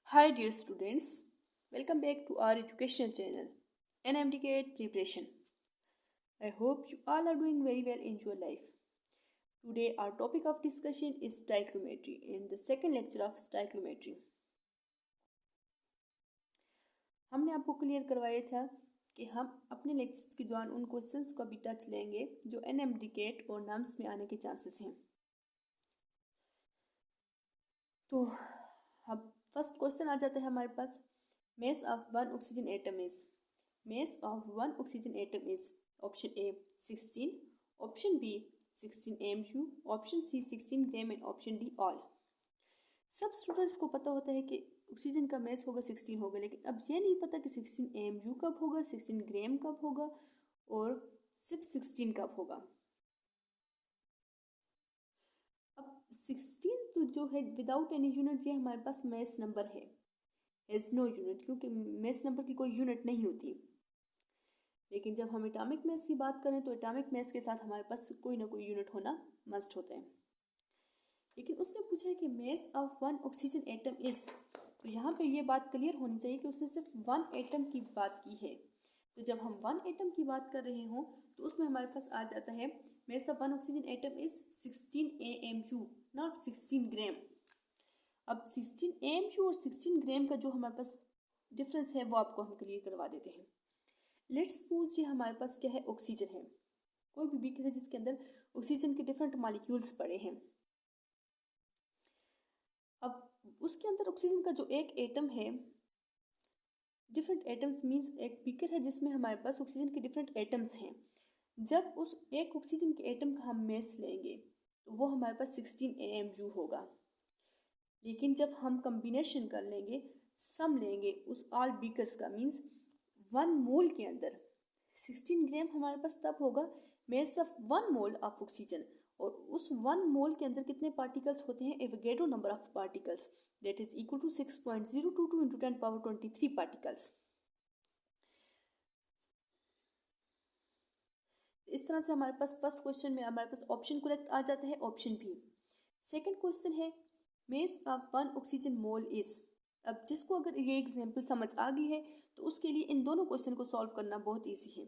Hi dear students, welcome back to our educational channel, NMDCAT Preparation. I hope you all are doing very well in your life. Today our topic of discussion is stoichiometry in the second lecture of stoichiometry. हमने आपको clear करवाया था कि हम अपने lectures के दौरान उन क्वेश्चंस को भी टच लेंगे जो NMDCAT और नाम्स में आने के चांसेस हैं। तो अब फर्स्ट क्वेश्चन आ जाता है हमारे पास, mass of one oxygen atom is. Mass of one oxygen atom is option A 16, option B 16 mU, option C 16 gram and option D all. सब स्टूडेंट्स को पता होता है कि ऑक्सीजन का मैस होगा 16 होगा, लेकिन अब ये नहीं पता कि 16 mU कब होगा, 16 ग्राम कब होगा और सिर्फ 16 कब होगा। अब 16 तो जो है विदाउट एनी यूनिट, ये हमारे पास मैस नंबर है, एज नो यूनिट, क्योंकि मैस नंबर की कोई यूनिट नहीं होती। लेकिन जब हम एटॉमिक मैस की बात करें तो एटॉमिक मैस के साथ हमारे पास कोई ना कोई यूनिट होना मस्ट होता है। लेकिन उसने पूछा है कि mess of one oxygen atom is, तो यहाँ पे ये बात क्लियर होनी चाहिए कि उसने सिर्फ वन एटम की बात की है। तो जब हम वन एटम की बात कर रहे हों तो उसमें हमारे पास आ जाता है mass of one oxygen atom is 16 AMU, not 16 ग्राम। अब 16 AMU और 16 ग्राम का जो हमारे पास डिफरेंस है वो आपको हम क्लियर करवा देते हैं। लेट्स सपोज ये हमारे पास क्या है, ऑक्सीजन है, कोई भी बीकर है जिसके अंदर ऑक्सीजन के डिफरेंट मॉलिक्यूल्स पड़े हैं। अब उसके अंदर ऑक्सीजन का जो एक एटम है, डिफरेंट एटम्स मीन्स एक बीकर है जिसमें हमारे पास ऑक्सीजन के डिफरेंट एटम्स हैं। जब उस एक ऑक्सीजन के एटम का हम मैस लेंगे तो वो हमारे पास 16 AMU होगा। लेकिन जब हम कम्बिनेशन कर लेंगे, सम लेंगे उस ऑल बीकर्स का, मीन्स 1 मोल के अंदर 16 ग्राम हमारे पास तब होगा mess of 1 mole of oxygen, और उस 1 मोल के अंदर कितने पार्टिकल्स होते हैं, Avogadro number of particles, that is equal to 6.022 into 10 power 23 particles. इस तरह से हमारे पास फर्स्ट क्वेश्चन में हमारे पास ऑप्शन करेक्ट आ जाता है, ऑप्शन बी। सेकेंड क्वेश्चन है mass of one oxygen mole is. अब जिसको अगर ये एग्जाम्पल समझ आ गई है तो उसके लिए इन दोनों क्वेश्चन को सॉल्व करना बहुत ईजी है।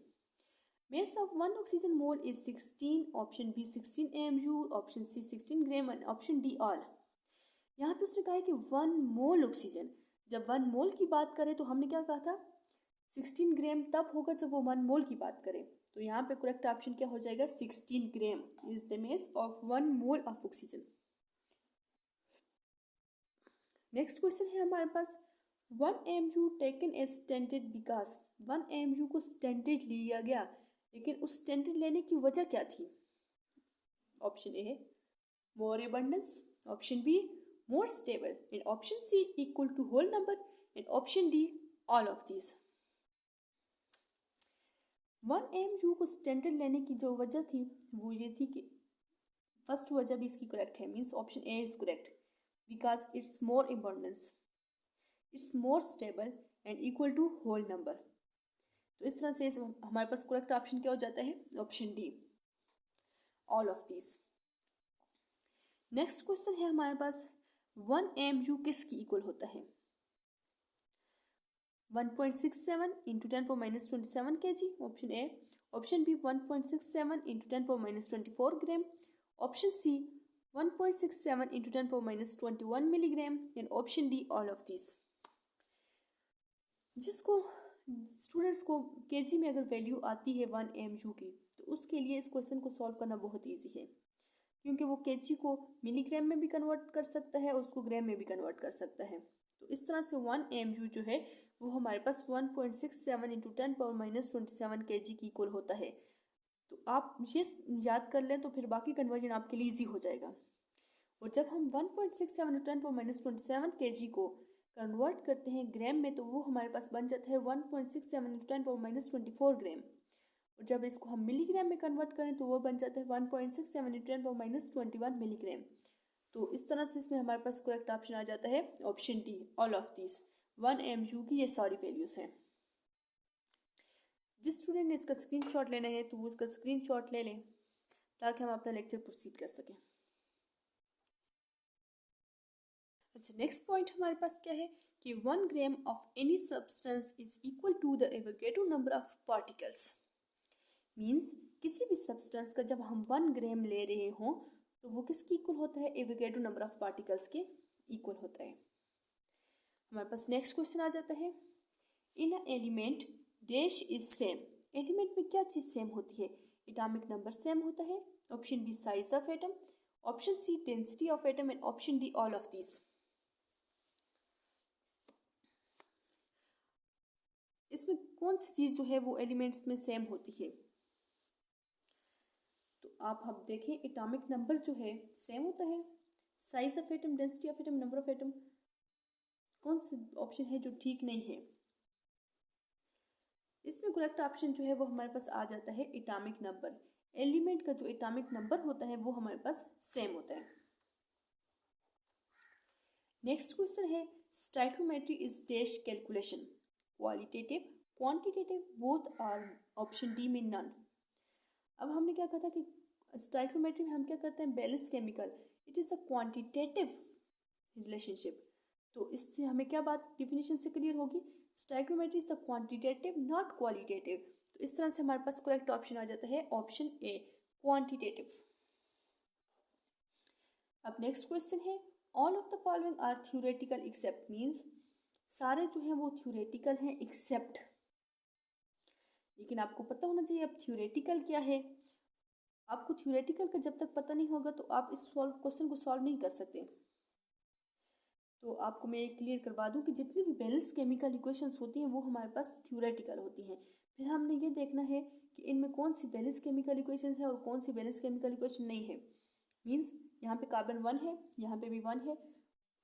Mass of one oxygen mole is 16, option B 16 AMU, option C 16 gram and option D all. यहाँ पे उसने कहा है कि 1 मोल ऑक्सीजन, जब 1 मोल की बात करें तो हमने क्या कहा था, 16 ग्राम तब होगा जब वो 1 मोल की बात करें। तो यहाँ पे करेक्ट ऑप्शन क्या हो जाएगा, 16 gram is the mass of 1 mole of oxygen. Next question है हमारे पास 1 AMU taken as standard because. 1 AMU को स्टेंटेड लिया गया, लेकिन उस स्टेंटेड लेने की वजह क्या थी। Option A more abundance, option B more stable and option C equal to whole number and option D all of these. 1 AMU को स्टेंटेड लेने की जो वजह थी वो ये थी कि फर्स्ट वजह भी इसकी करेक्ट है, means option A is correct, because it's more abundance, it's more stable and equal to whole number. तो इस तरह से हमारे पास करेक्ट ऑप्शन क्या हो जाता है, option D all of these. Next question है हमारे पास 1 AMU किसकी इक्वल होता है, 1.67 into 10⁻⁻27 kg, option A, option B 1.67 into 10⁻⁻24 gram, option C 1.67 into 10⁻⁻21 milligram and option D all of this. जिसको स्टूडेंट्स को केजी में अगर वैल्यू आती है 1 AMU की, तो उसके लिए इस क्वेश्चन को सॉल्व करना बहुत ईजी है, क्योंकि वो केजी को मिलीग्राम में भी कन्वर्ट कर सकता है और उसको ग्राम में भी कन्वर्ट कर सकता है। तो इस तरह से 1 AMU जो है वो हमारे पास 1.67 इंटू 10⁻⁻27 kg की इक्वल होता है। तो आप ये याद कर लें तो फिर बाकी कन्वर्जन आपके लिए ईजी हो जाएगा। और जब हम 1.67 इंटू 10⁻⁻27 kg को कन्वर्ट करते हैं ग्राम में, तो वो हमारे पास बन जाता है 1.67 इंटू 10⁻⁻24 ग्राम। और जब इसको हम मिलीग्राम में कन्वर्ट करें तो वो बन जाता है 1.67 इंटू 10⁻⁻21 मिलीग्राम। तो इस तरह से इसमें हमारे पास करेक्ट ऑप्शन आ जाता है option D all of this. 1 AMU की ये सारी वैल्यूज हैं। जिस स्टूडेंट ने इसका स्क्रीनशॉट लेना है तो वो इसका स्क्रीनशॉट ले लें ताकि हम अपना लेक्चर प्रोसीड कर सकें। अच्छा, नेक्स्ट पॉइंट हमारे पास क्या है कि 1 gram of any substance is equal to the Avogadro number of particles. Means किसी भी सब्सटेंस का जब हम 1 ग्राम ले रहे हों तो वो किसके इक्वल होता है, एवोगैड्रो नंबर ऑफ पार्टिकल्स के इक्वल होता है। हमारे पास नेक्स्ट क्वेश्चन आ जाता है, in a element dash is same. Element में क्या चीज़ सेम होती है, एटॉमिक नंबर सेम होता है, option B size of atom, option C density of atom and option D all of this. इसमें कौन सी चीज़ जो है वो एलिमेंट्स में सेम होती है, तो आप देखें एटॉमिक नंबर जो है सेम होता है, size of atom, density of atom, number of atom, कौन सा ऑप्शन है जो ठीक नहीं है। इसमें करेक्ट ऑप्शन जो है वो हमारे पास आ जाता है एटॉमिक नंबर। एलिमेंट का जो एटॉमिक नंबर होता है वो हमारे पास सेम होता है। नेक्स्ट क्वेश्चन है, stoichiometry is dash calculation, qualitative, quantitative, both are, option D में नन। अब हमने क्या कहा था कि स्टाइकोमेट्री में हम क्या करते हैं, balance chemical, it is a quantitative relationship. तो इससे हमें क्या बात डिफिनेशन से क्लियर होगी, stoichiometry is the quantitative not qualitative. तो इस तरह से हमारे पास करेक्ट ऑप्शन आ जाता है ऑप्शन ए, क्वांटिटेटिव। अब नेक्स्ट क्वेश्चन है, all of the following are theoretical except, means सारे जो हैं वो थ्योरेटिकल हैं एक्सेप्ट, लेकिन आपको पता होना चाहिए अब थ्योरेटिकल क्या है। आपको थ्योरेटिकल का जब तक पता नहीं होगा तो आप इस क्वेश्चन को सॉल्व नहीं कर सकते। तो आपको मैं क्लियर करवा दूं कि जितनी भी बैलेंस केमिकल इक्वेशंस होती हैं वो हमारे पास थ्योरेटिकल होती हैं। फिर हमने ये देखना है कि इनमें कौन सी बैलेंस केमिकल इक्वेशन है और कौन सी बैलेंस केमिकल इक्वेशन नहीं है। मीन्स यहाँ पे कार्बन 1 है, यहाँ पे भी 1 है,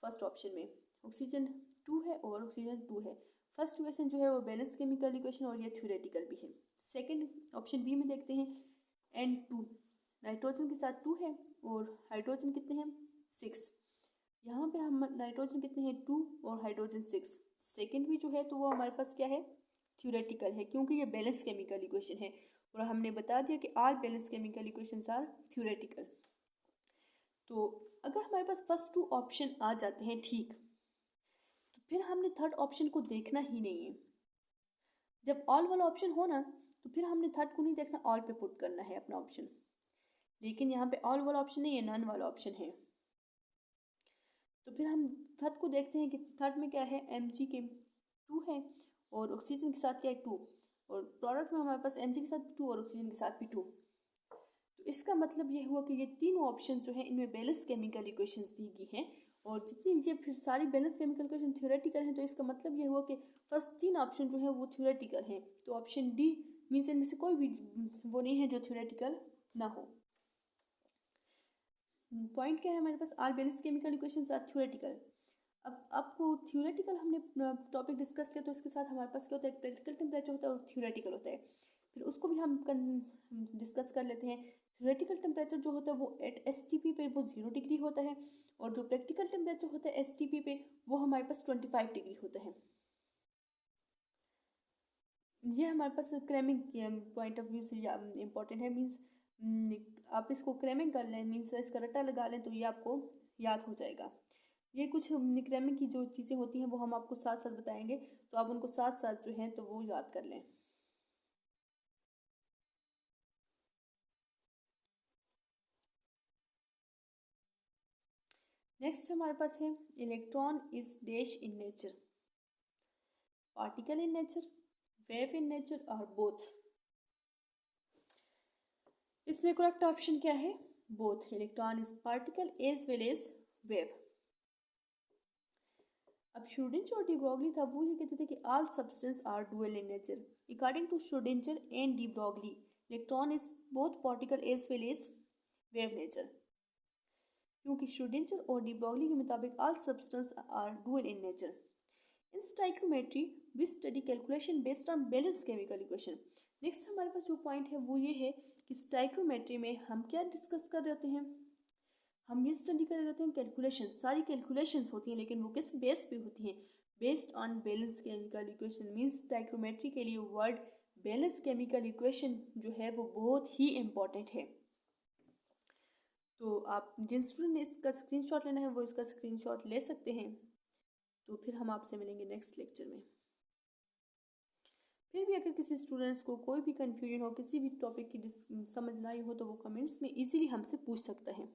फर्स्ट ऑप्शन में ऑक्सीजन 2 है और ऑक्सीजन 2 है। फर्स्ट इक्वेशन जो है वो बैलेंस केमिकल इक्वेशन और ये थ्योरेटिकल भी है। सेकेंड ऑप्शन बी में देखते हैं, N2 नाइट्रोजन के साथ 2 है और हाइड्रोजन कितने हैं 6। यहाँ पे हम नाइट्रोजन कितने हैं 2 और हाइड्रोजन 6। सेकेंड भी जो है तो वो हमारे पास क्या है, थ्योरेटिकल है, क्योंकि ये बैलेंस केमिकल इक्वेशन है और हमने बता दिया कि all balance chemical equations are theoretical. तो अगर हमारे पास फर्स्ट 2 ऑप्शन आ जाते हैं ठीक, तो फिर हमने थर्ड ऑप्शन को देखना ही नहीं है। जब ऑल वाला ऑप्शन हो ना तो फिर हमने थर्ड को नहीं देखना, ऑल पे पुट करना है अपना ऑप्शन। लेकिन यहाँ पे ऑल वाला ऑप्शन नहीं है, नन वाला ऑप्शन है। तो फिर हम थर्ड को देखते हैं कि थर्ड में क्या है, Mg के 2 है और ऑक्सीजन के साथ क्या है 2, और प्रोडक्ट में हमारे पास Mg के साथ 2 और ऑक्सीजन के साथ भी 2। तो इसका मतलब ये हुआ कि ये तीनों ऑप्शन जो है इनमें बैलेंस केमिकल इक्वेशंस दी गई हैं और जितनी ये फिर सारी बैलेंस केमिकल इक्वेशन थ्योरेटिकल हैं। तो इसका मतलब ये हुआ कि फर्स्ट 3 ऑप्शन जो है वो थ्योरेटिकल हैं। तो ऑप्शन डी मीन्स इनमें से कोई भी वो नहीं है जो थ्योरेटिकल ना हो। पॉइंट क्या है हमारे पास, all balance chemical equations are theoretical. अब आपको थ्योरेटिकल हमने टॉपिक डिस्कस किया तो इसके साथ हमारे पास क्या होता है, प्रैक्टिकल टेम्परेचर होता है और थ्योरेटिकल होता है। फिर उसको भी हम डिस्कस कर लेते हैं। थ्योरेटिकल टेम्परेचर जो होता है वो एट STP पे वो 0 डिग्री होता है और जो प्रैक्टिकल टेम्परेचर होता है STP पे वो हमारे पास 25 डिग्री होता है। ये हमारे पास क्रैमिंग पॉइंट ऑफ व्यू से इम्पॉर्टेंट है। मीन्स आप इसको क्रैमिंग कर लें, मीन्स इसका रट्टा लगा लें तो ये आपको याद हो जाएगा। ये कुछ क्रैमिंग की जो चीज़ें होती हैं वो हम आपको साथ साथ बताएंगे, तो आप उनको साथ साथ जो हैं तो वो याद कर लें। नेक्स्ट हमारे पास है, electron is dash in nature, particle in nature, wave in nature और बोथ। इसमें करेक्ट ऑप्शन क्या है, both. Electron is particle as well as wave. अब श्रोडिंगर और डी ब्रॉगली था वो ये कहते थे कि all substance are dual in nature. According to Schrodinger and de Broglie, electron is both particle as well as wave nature. क्योंकि Schrodinger और डी ब्रॉगली के मुताबिक all substance are dual in nature. In stoichiometry we study calculation based on balance chemical equation. Next हमारे पास जो point है वो ये है कि स्टाइकोमेट्री में हम क्या डिस्कस कर रहे हैं, हम ये स्टडी कर रहे हैं कैलकुलेशन। सारी कैलकुलेशंस होती हैं लेकिन वो किस बेस पे होती हैं, based on balance chemical equation. Means stoichiometry के लिए वर्ड बैलेंस केमिकल इक्वेशन जो है वो बहुत ही इम्पॉर्टेंट है। तो आप जिन स्टूडेंट ने इसका स्क्रीनशॉट लेना है वो इसका स्क्रीनशॉट ले सकते हैं। तो फिर हम आपसे मिलेंगे नेक्स्ट लेक्चर में। फिर भी अगर किसी स्टूडेंट्स को कोई भी कन्फ्यूजन हो, किसी भी टॉपिक की समझ ना आई हो, तो वो कमेंट्स में इजीली हमसे पूछ सकता है।